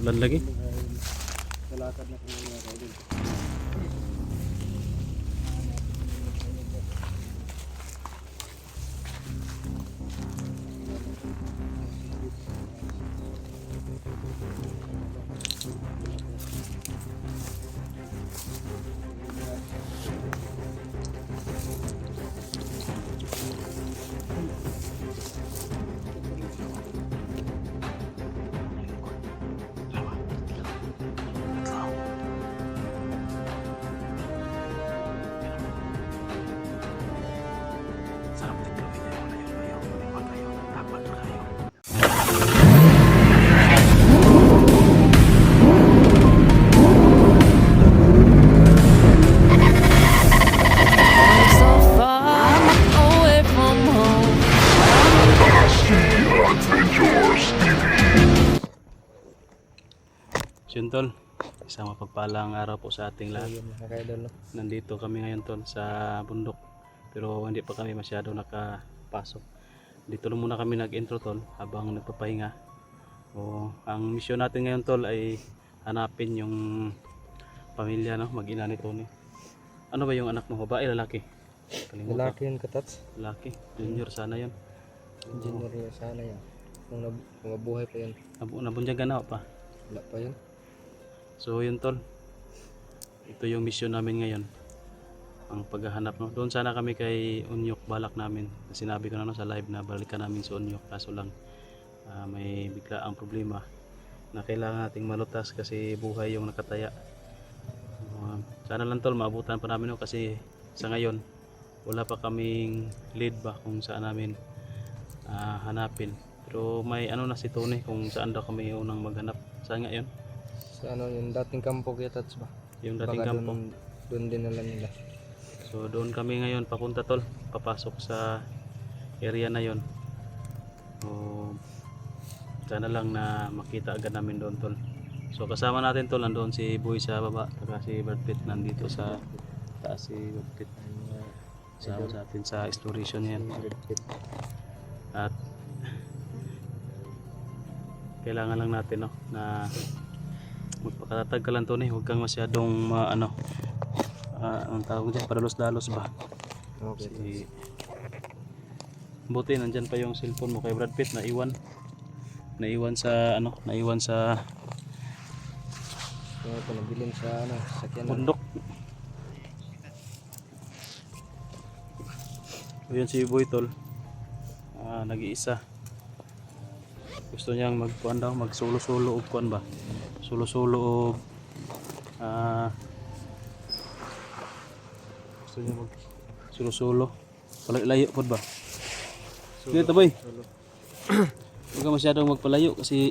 Ulan lagi. Lalakad na kami mga kaidol. So far away from home. Yun tol, isang mapagpalang araw po sa ating lahat. Ayun mga kaidol, no? Nandito kami ngayon tol sa bundok, pero hindi pa kami masyado nakapasok. Dito lang muna kami nag-intro tol habang nagpapahinga. Ang misyon natin ngayon tol ay hanapin yung pamilya, no, mag-ina ni Tony. Ano ba yung anak mo, babae lalaki? Kalimutan. Lalaki yun katats. Lalaki, junior sana yan. Engineer niya sana yan. Kung mabuhay pa yan. Nabunyagan na pa. Wala pa yun. So yun tol, ito yung mission namin ngayon, ang paghahanap, no? Doon sana kami kay Unyok, balak namin. Sinabi ko na, no, sa live na balikan namin sa Unyok, kaso lang may bigla ang problema na kailangan nating malutas kasi buhay yung nakataya. Sana lang tol maabutan pa namin, no? Kasi sa ngayon wala pa kaming lead ba kung saan namin hanapin, pero may ano na si Tony kung saan daw kami unang maghanap. Saan nga yun? Sa ano yung dating kampo kaya tats ba? Yung dating Baka kampo. Doon din nila nila. So doon kami ngayon papunta tol, papasok sa area na yon. Sana lang na makita agad namin doon tol. So kasama natin tol, nandoon si Boy sa baba, saka si Brad Pitt nandito sa taas, si Brad Pitt. Sama sa atin sa exploration yan. At kailangan lang natin, no, na magpakatatag ka lang Tony, huwag kang masyadong anong tawag dyan, padalos-dalos ba. Okay. Buti nandyan pa yung cellphone mo kay Brad Pitt, naiwan sa Kaya ito nabilin sa ano, sakyan. bundok. Ayun si Boy tol, nag-iisa, gusto niyang magkuhan daw, mag solo-solo og kuhan ba, solo-solo og gusto niya mag solo-solo palayo pod ba. Dito boy, huwag ka masyadong magpalayo kasi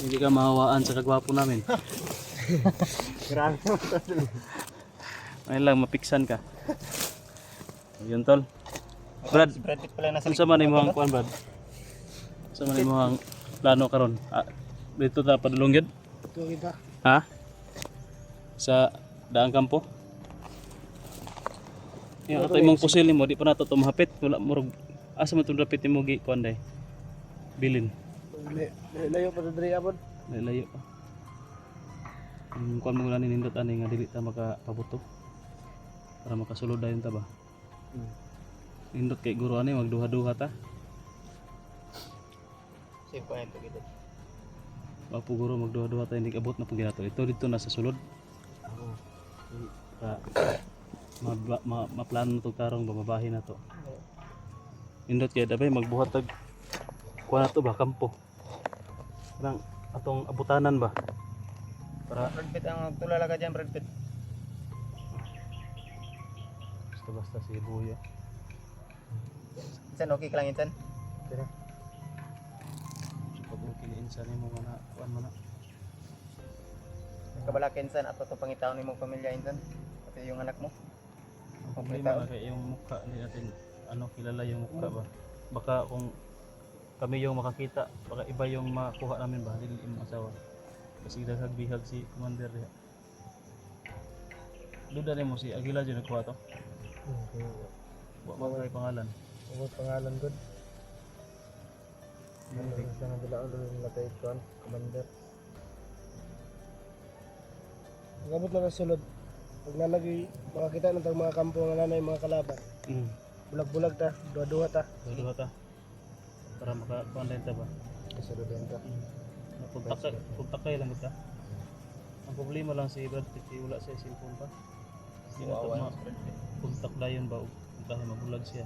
hindi ka mahawaan sa kagwapo namin. Grabe. Ngayon lang mapiksan ka. Yun tol. Brad, Si Brad Pitt pala nasa unsa man imong kuan Brad? Unsa man imong plano karon? Dito ta padulong gyud? Ito kita. Ha? Sa daang kampo? Yung ato imong pusil nimo di pa nato tumahapit, wala murag asa man tumahapit imo gi kuan day. Bilin. Layo pa sa diri abon. Layo pa. Kuan mo lang nindot ani nga dili ta makapabuto. Para makasulod dayon ta ba? Nindot kay guro ani magduha-duha ta. Save ko ito kita. Wapo guro magduha-duha ta hindi abot na pud ginato. Ito dito na sa sulod. Maplano to tarong bababahin na to. Nindot kay dabay magbuhat tag kuha na to ba kampo. Parang atong abutanan ba? Para Brad Pitt ang tulala ka dyan, Brad Pitt. basta si Buya. Insan, okay ka lang Insan? Pero pag kiliin sa nimo nga kuan mo na. Kabalaka Insan, ato to pangitaon ni mong pamilya Insan. Pati yung anak mo. Ang problema na kay yung mukha hindi natin kilala yung mukha ba. Baka kung kami yung makakita, baka iba yung makuha namin ba, dili yung asawa. Kasi daghag-bihag si Commander diha. Duda mo si Aguila dyan nagkuha to. Wa mo pangalan. Ano pangalan ko? Sa nabila ulo nila kay Kwan, Commander. Gamot na sulod. Pag nalagi, makakita ng mga kampo nga nanay mga kalaban. Bulag-bulag ta, duha-duha ta. Dua ta. Para maka-online ta ba? Kasulod din ta. Punta kayo lang ta. Ang problema lang si Brad Pitt, wala siya cellphone pa. Wawa. Puntak dayon ba? Dahil mabulag siya.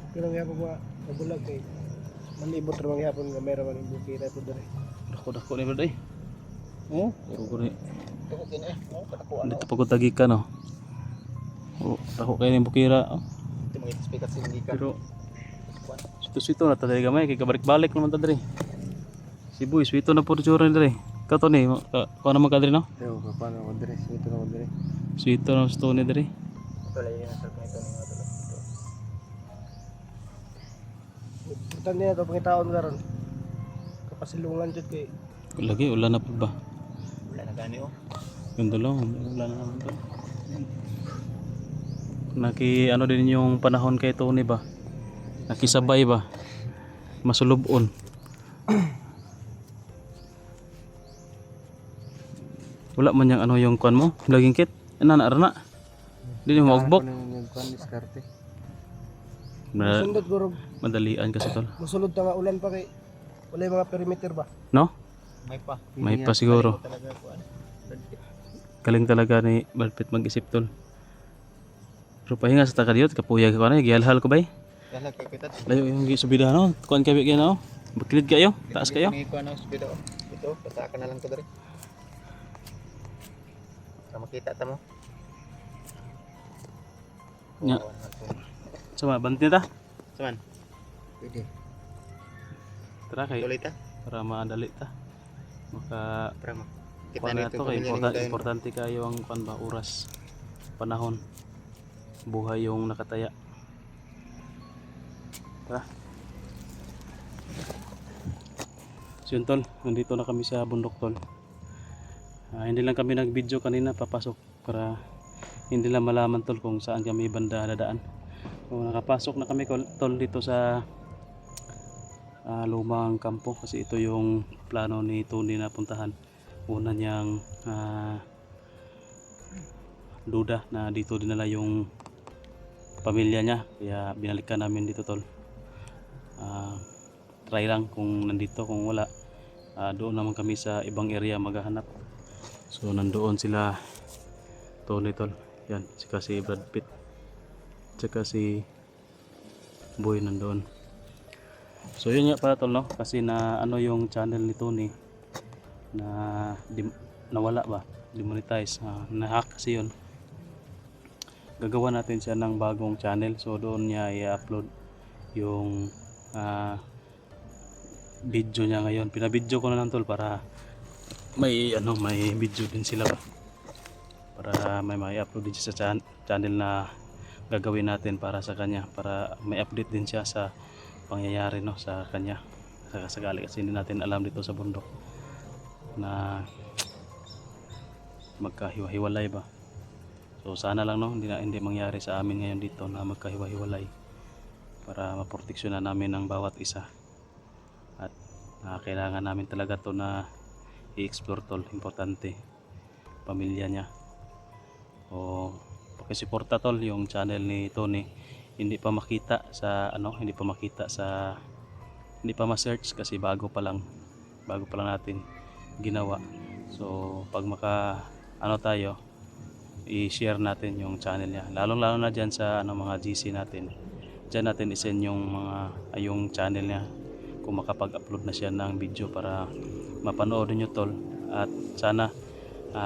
Pero nga po mga mabulag kay malibot ramang yapon nga meron man bukira po dere. Dako-dako ni Brad ay. Oh, puro ni. Dako kin kanakuan. Dito pagod tagi ka no. Oh, dako kayo ni bukira. Oh. Ito mga speaker sindi ka. Pero sito na talaga gamay kay kabalik-balik naman ta diri. Si Boy, sweeto na po tsura ni diri. Kato ni, kuha naman ka diri no? Yo, paano mo dere? Ito na mo dere. Sweeto na sto ni diri. Ito lang yung sarap nito ni mga tulad. Importante niya ito pangitaon karon. Kapasilungan jud kay Lagi, ulan na po ba? wala na gani oh. Yung dulo, ulan na naman to. Naki ano din yung panahon kay Tony ba? Nakisabay ba? Masulubon. Wala man yung ano yung kwan mo, laging kit. Ano na arana? Di mo magbok. Yung kwan diskarte. Ma- Sundot guro Madalian kasi tol. musulod ta nga ulan pa kay wala yung mga perimeter ba? No? May pa. May pa siguro. Talaga kuan. Galing talaga ni Balpit mag-isip tol. Pero pahinga sa takadiyot, kapuyag ko na, gihalhal ko ba eh? Dala kay kita. Layo yung subida no, kuan kayo kaya no? Bakilid kayo, taas kayo. Ni kuan ang speedo. Ito, pasa ka na lang ko dere. Para makita ta mo. Nya. Sama banti ta. Saman. Pwede. Tara kay Tuloy ta. para madali ta. Maka Para mo. Kita kuan na nito to kay importante kayo ang kuan ba oras, panahon. Buhay yung nakataya. Tara. So yun tol, nandito na kami sa bundok tol. Hindi lang kami nag-video kanina papasok para hindi lang malaman tol kung saan kami banda dadaan. So nakapasok na kami tol dito sa lumang kampo kasi ito yung plano ni Tony na puntahan. Una niyang duda na dito dinala yung pamilya niya, kaya binalikan namin dito tol. Try lang kung nandito, kung wala doon naman kami sa ibang area maghahanap. So nandoon sila Tony tol, yan, saka si Brad Pitt, saka si Boy nandoon. So yun nga pala tol no, kasi na ano yung channel ni Tony na nawala ba, demonetize, na-hack kasi yun. Gagawa natin siya ng bagong channel, so doon niya i-upload yung video niya ngayon. Pinabidyo ko na lang tol para may ano, may video din sila ba, para may upload din siya sa channel na gagawin natin para sa kanya, para may update din siya sa pangyayari no sa kanya. Sakasakali kasi hindi natin alam dito sa bundok na magkahiwa-hiwalay ba. So sana lang no, hindi mangyari sa amin ngayon dito na magkahiwa-hiwalay, para maproteksyonan namin ang bawat isa. At kailangan namin talaga to na i-explore tol, importante pamilya niya. O pakisuporta tol yung channel ni Tony. Hindi pa makita sa ano, hindi pa ma-search kasi bago pa lang natin ginawa. So pag ano tayo, i-share natin yung channel niya, lalo na dyan sa ano, mga GC natin. Dyan natin isend yung yung channel niya kung makapag-upload na siya ng video para mapanood nyo tol. At sana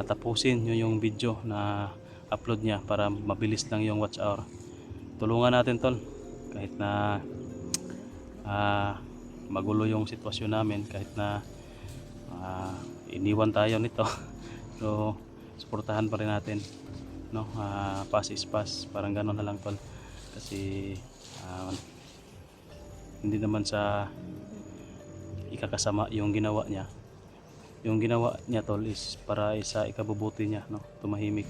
tapusin nyo yung video na upload niya para mabilis lang yung watch hour. Tulungan natin tol, kahit na magulo yung sitwasyon namin, kahit na iniwan tayo nito. So suportahan pa rin natin no, pass is pass, parang gano'n na lang tol. Kasi hindi naman sa ikakasama yung ginawa niya, yung ginawa niya tol is para sa ikabubuti niya, no? Tumahimik,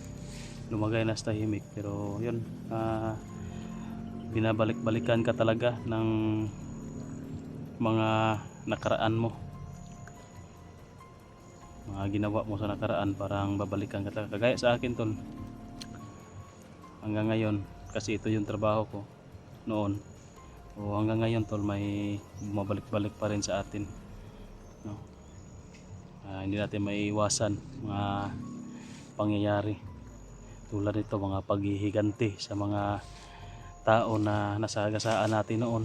lumagay na sa tahimik, pero yun, binabalik-balikan ka talaga ng mga nakaraan mo, mga ginawa mo sa nakaraan, parang babalikan ka talaga. Kagaya sa akin tol, hanggang ngayon, kasi ito yung trabaho ko noon, o hanggang ngayon tol, may bumabalik-balik pa rin sa atin, no? Hindi natin maiiwasan mga pangyayari tulad nito, mga paghihiganti sa mga tao na nasagasaan natin noon.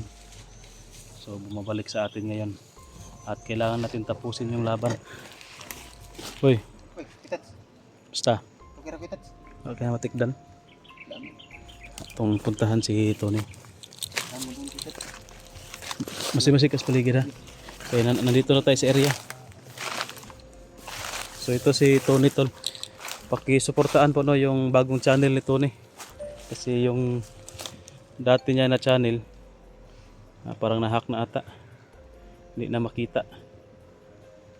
So bumabalik sa atin ngayon at kailangan natin tapusin yung laban. Uy, Uy, kitat. basta Okay ra kitat. okay na matikdan itong puntahan si Tony. Amo dun kitat. Masih kas paligid ha. Kaya nandito na tayo sa area. So ito si Tony tol. Paki-suportaan po no yung bagong channel ni Tony. Kasi yung dati niya na channel parang na-hack na ata. Hindi na makita.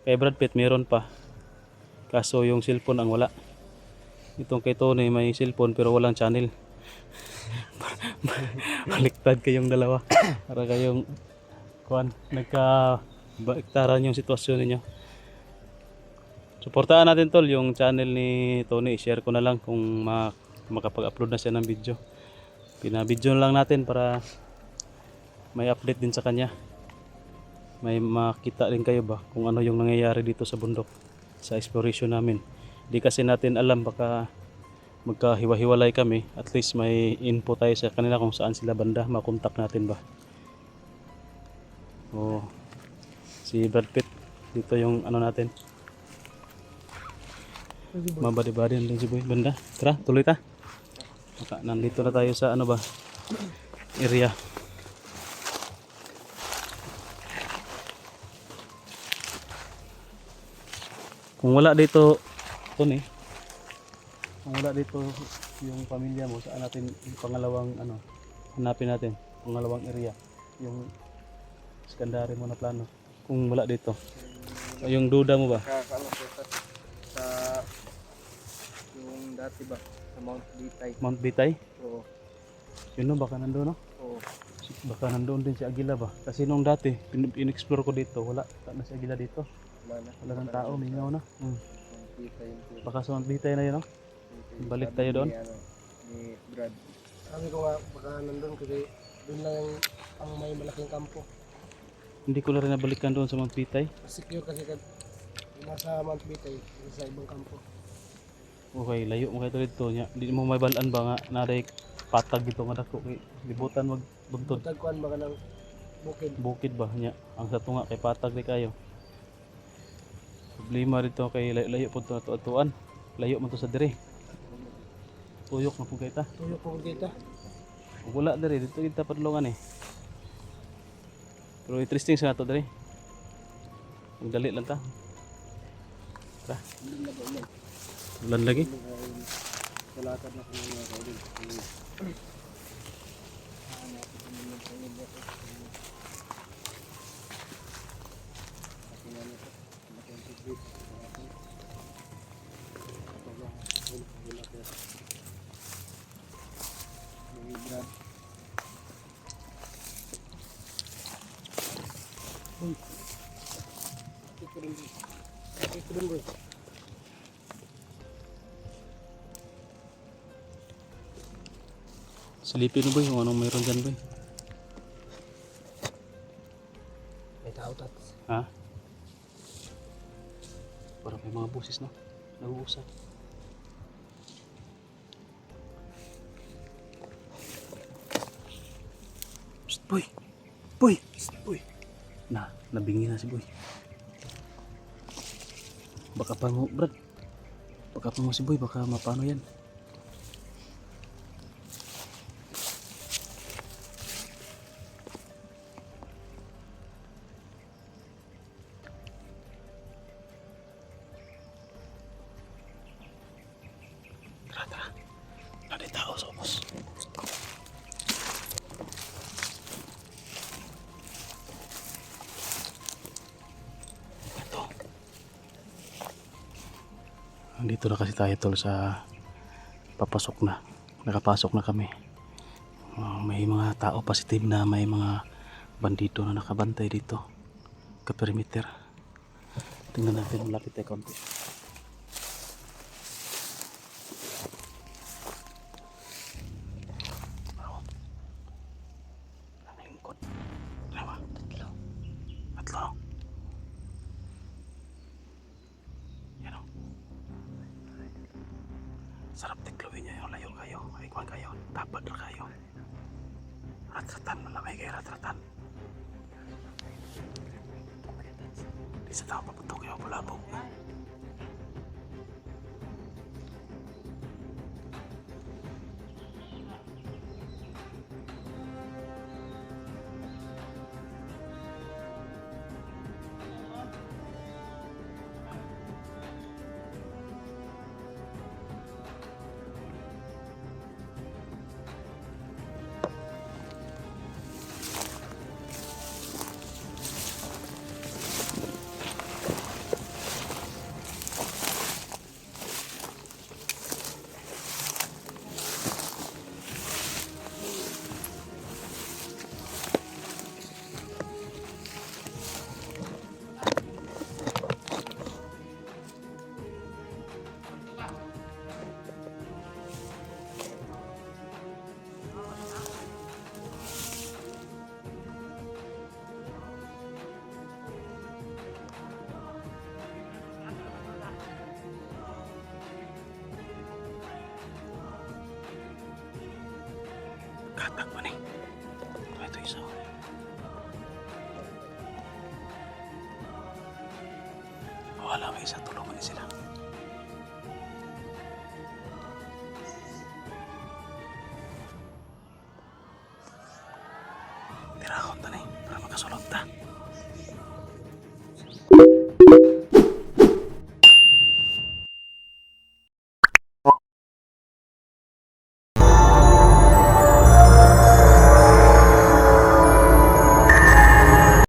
Kay Brad Pitt meron pa. Kaso yung cellphone ang wala. Itong kay Tony may cellphone pero walang channel. Baliktad kayong dalawa. Para kayong nagka-baliktaran yung sitwasyon ninyo. Suportahan natin tol yung channel ni Tony. I-share ko na lang kung makapag-upload na siya ng video. Pinabidyo lang natin para may update din sa kanya. May makita din kayo ba kung ano yung nangyayari dito sa bundok sa exploration namin. Di kasi natin alam, baka magkahiwa-hiwalay kami. At least may info tayo sa kanila kung saan sila banda. Makontak natin ba. Oh, si Brad Pitt dito yung ano natin. Mabadi-badi din si Boy banda. Tara, tuloy ta. Maka, nandito na tayo sa ano ba area. Kung wala dito Tony, kung wala dito yung pamilya mo, saan natin yung pangalawang ano hanapin natin, pangalawang area, yung secondary mo na plano. Kung wala dito, yung duda mo ba? Ano kitat sa yung dati ba sa Mount Bitay. Mount Bitay? Oo. Yun no, baka nandoon no? Oo. Baka nandoon din si Agila ba? Kasi nung dati, in-explore ko dito, wala na si Agila dito. Wala ng tao, mingaw na. Mount Bitay yung Baka sa Mount Bitay na yun no? Balik tayo doon. Ni Brad. Sabi ko nga baka nandun kasi doon lang ang may malaking kampo. Hindi ko na rin nabalikan doon sa Mount Bitay. Secure kasi nasa Mount Bitay, sa ibang kampo. Okay, layo mo kayo dito niya. Hindi mo may balaan ba nga naday patag dito nga dako kay libutan wag buntod. Tagkuan baka ng bukid. Bukid ba niya. Ang sa tunga kay patag di kayo. Problema dito kay layo po to atuan. Layo man to sa dire. Tuyok na po kay ta. Tuyok po kita. Ug wala dire dito kita padulungan eh. Pero interesting sa nato dire. Ang dali lang ta. Tara. Ulan lagi. Kalakad na kung mga kaulin. Silipin mo boy kung anong mayroon dyan boy. May tao tat. Ha? Parang may mga busis no? Nag-uusap. Psst boy! Boy! Psst boy! Nabingi na si boy. Baka pa mo Brad. Baka pa mo si boy, baka mapano yan. Tara. Ada tao sa ubos. Ito. Dito na kasi tayo tol sa papasok na. Nakapasok na kami. May mga tao positive na, may mga bandito na nakabantay dito. Ka-perimeter. Tingnan natin, malapit tayo konti. Tatlo. Yan o. Sarap tiklawin niya yung layo kayo. Ikuan kayo. Tapad na kayo. Ratratan na lamay kayo. Ratratan. Di sa tao paputok kayo. Bulabog. Katak pa ni. Ito isa. Wala may isa. Tulungan ni sila.